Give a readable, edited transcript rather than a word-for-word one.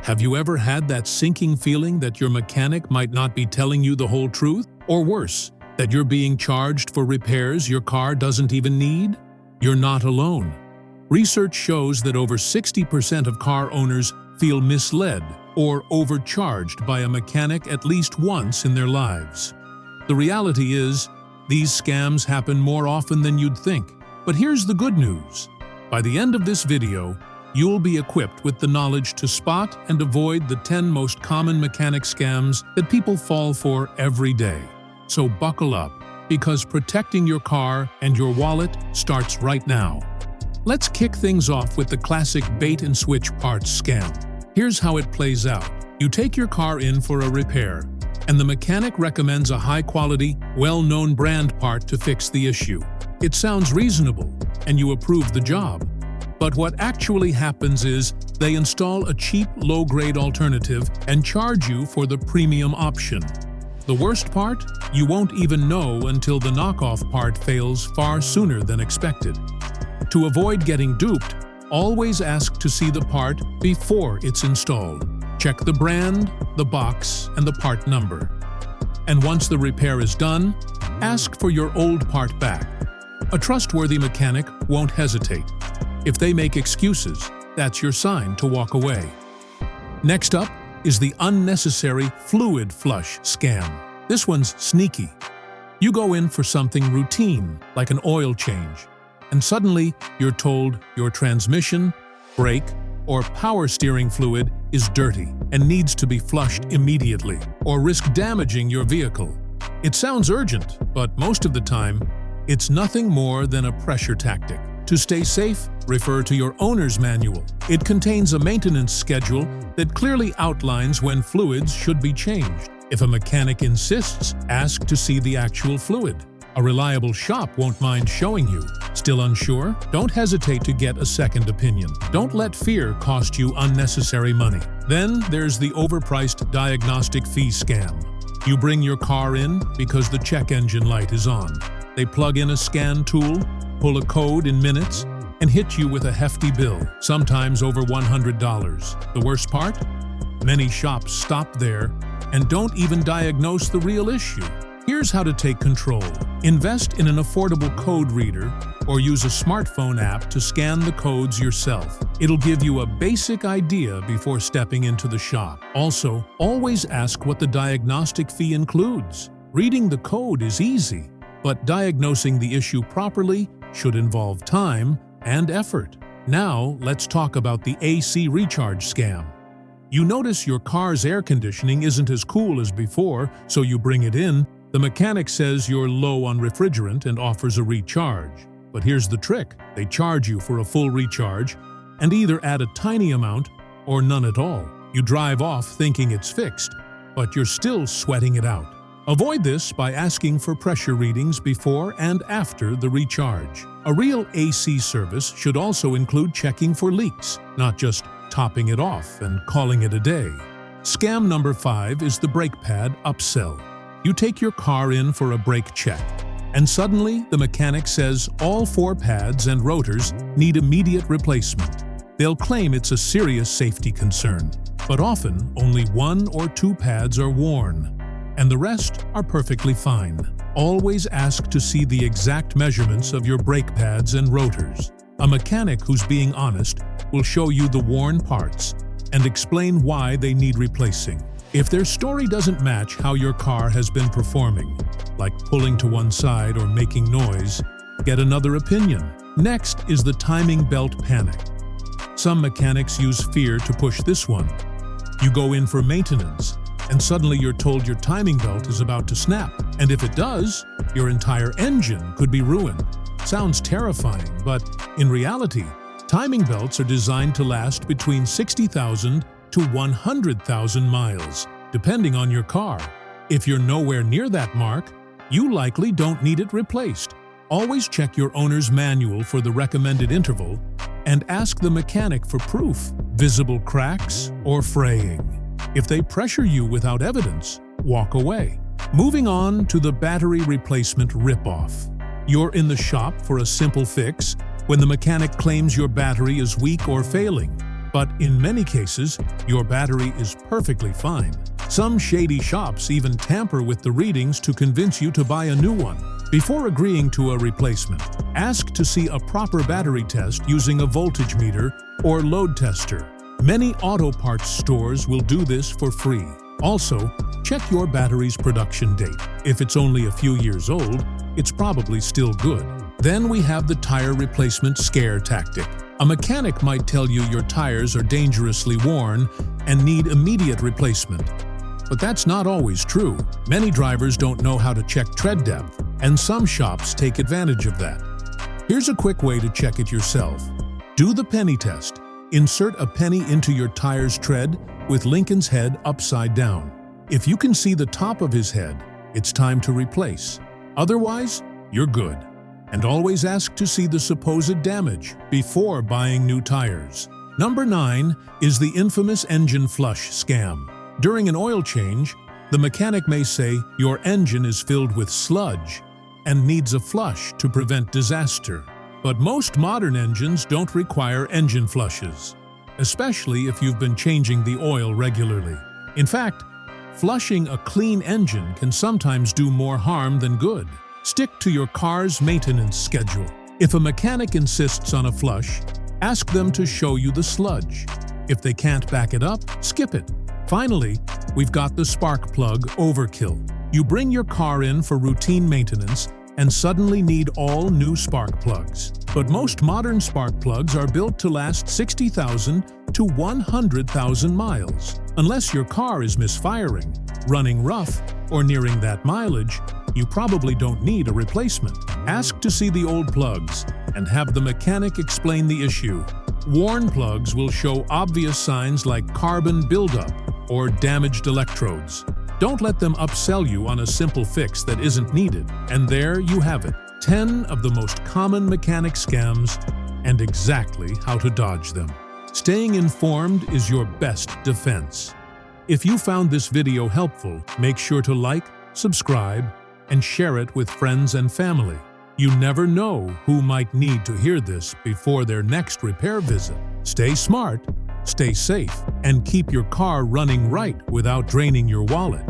Have you ever had that sinking feeling that your mechanic might not be telling you the whole truth? Or worse, that you're being charged for repairs your car doesn't even need? You're not alone. Research shows that over 60% of car owners feel misled or overcharged by a mechanic at least once in their lives. The reality is, these scams happen more often than you'd think. But here's the good news. By the end of this video, you'll be equipped with the knowledge to spot and avoid the 10 most common mechanic scams that people fall for every day. So buckle up, because protecting your car and your wallet starts right now. Let's kick things off with the classic bait-and-switch parts scam. Here's how it plays out. You take your car in for a repair, and the mechanic recommends a high-quality, well-known brand part to fix the issue. It sounds reasonable, and you approve the job. But what actually happens is they install a cheap, low-grade alternative and charge you for the premium option. The worst part? You won't even know until the knockoff part fails far sooner than expected. To avoid getting duped, always ask to see the part before it's installed. Check the brand, the box, and the part number. And once the repair is done, ask for your old part back. A trustworthy mechanic won't hesitate. If they make excuses, that's your sign to walk away. Next up is the unnecessary fluid flush scam. This one's sneaky. You go in for something routine, like an oil change, and suddenly you're told your transmission, brake, or power steering fluid is dirty and needs to be flushed immediately, or risk damaging your vehicle. It sounds urgent, but most of the time, it's nothing more than a pressure tactic. To stay safe, refer to your owner's manual. It contains a maintenance schedule that clearly outlines when fluids should be changed. If a mechanic insists, ask to see the actual fluid. A reliable shop won't mind showing you. Still unsure? Don't hesitate to get a second opinion. Don't let fear cost you unnecessary money. Then there's the overpriced diagnostic fee scam. You bring your car in because the check engine light is on. They plug in a scan tool, pull a code in minutes, and hit you with a hefty bill, sometimes over $100. The worst part? Many shops stop there and don't even diagnose the real issue. Here's how to take control. Invest in an affordable code reader or use a smartphone app to scan the codes yourself. It'll give you a basic idea before stepping into the shop. Also, always ask what the diagnostic fee includes. Reading the code is easy, but diagnosing the issue properly should involve time and effort. Now, let's talk about the AC recharge scam. You notice your car's air conditioning isn't as cool as before, so you bring it in. The mechanic says you're low on refrigerant and offers a recharge. But here's the trick. They charge you for a full recharge and either add a tiny amount or none at all. You drive off thinking it's fixed, but you're still sweating it out. Avoid this by asking for pressure readings before and after the recharge. A real AC service should also include checking for leaks, not just topping it off and calling it a day. Scam number 5 is the brake pad upsell. You take your car in for a brake check, and suddenly the mechanic says all 4 pads and rotors need immediate replacement. They'll claim it's a serious safety concern, but often only 1 or 2 pads are worn, and the rest are perfectly fine. Always ask to see the exact measurements of your brake pads and rotors. A mechanic who's being honest will show you the worn parts and explain why they need replacing. If their story doesn't match how your car has been performing, like pulling to one side or making noise, get another opinion. Next is the timing belt panic. Some mechanics use fear to push this one. You go in for maintenance, and suddenly you're told your timing belt is about to snap. And if it does, your entire engine could be ruined. Sounds terrifying, but in reality, timing belts are designed to last between 60,000 to 100,000 miles, depending on your car. If you're nowhere near that mark, you likely don't need it replaced. Always check your owner's manual for the recommended interval and ask the mechanic for proof, visible cracks, or fraying. If they pressure you without evidence, walk away. Moving on to the battery replacement ripoff. You're in the shop for a simple fix when the mechanic claims your battery is weak or failing. But in many cases, your battery is perfectly fine. Some shady shops even tamper with the readings to convince you to buy a new one. Before agreeing to a replacement, ask to see a proper battery test using a voltage meter or load tester. Many auto parts stores will do this for free. Also, check your battery's production date. If it's only a few years old, it's probably still good. Then we have the tire replacement scare tactic. A mechanic might tell you your tires are dangerously worn and need immediate replacement. But that's not always true. Many drivers don't know how to check tread depth, and some shops take advantage of that. Here's a quick way to check it yourself. Do the penny test. Insert a penny into your tire's tread with Lincoln's head upside down. If you can see the top of his head, it's time to replace. Otherwise, you're good. And always ask to see the supposed damage before buying new tires. Number 9 is the infamous engine flush scam. During an oil change, the mechanic may say your engine is filled with sludge and needs a flush to prevent disaster. But most modern engines don't require engine flushes, especially if you've been changing the oil regularly. In fact, flushing a clean engine can sometimes do more harm than good. Stick to your car's maintenance schedule. If a mechanic insists on a flush, ask them to show you the sludge. If they can't back it up, skip it. Finally, we've got the spark plug overkill. You bring your car in for routine maintenance and suddenly need all new spark plugs. But most modern spark plugs are built to last 60,000 to 100,000 miles. Unless your car is misfiring, running rough, or nearing that mileage, you probably don't need a replacement. Ask to see the old plugs and have the mechanic explain the issue. Worn plugs will show obvious signs like carbon buildup or damaged electrodes. Don't let them upsell you on a simple fix that isn't needed. And there you have it, 10 of the most common mechanic scams and exactly how to dodge them. Staying informed is your best defense. If you found this video helpful, make sure to like, subscribe, and share it with friends and family. You never know who might need to hear this before their next repair visit. Stay smart, stay safe, and keep your car running right without draining your wallet.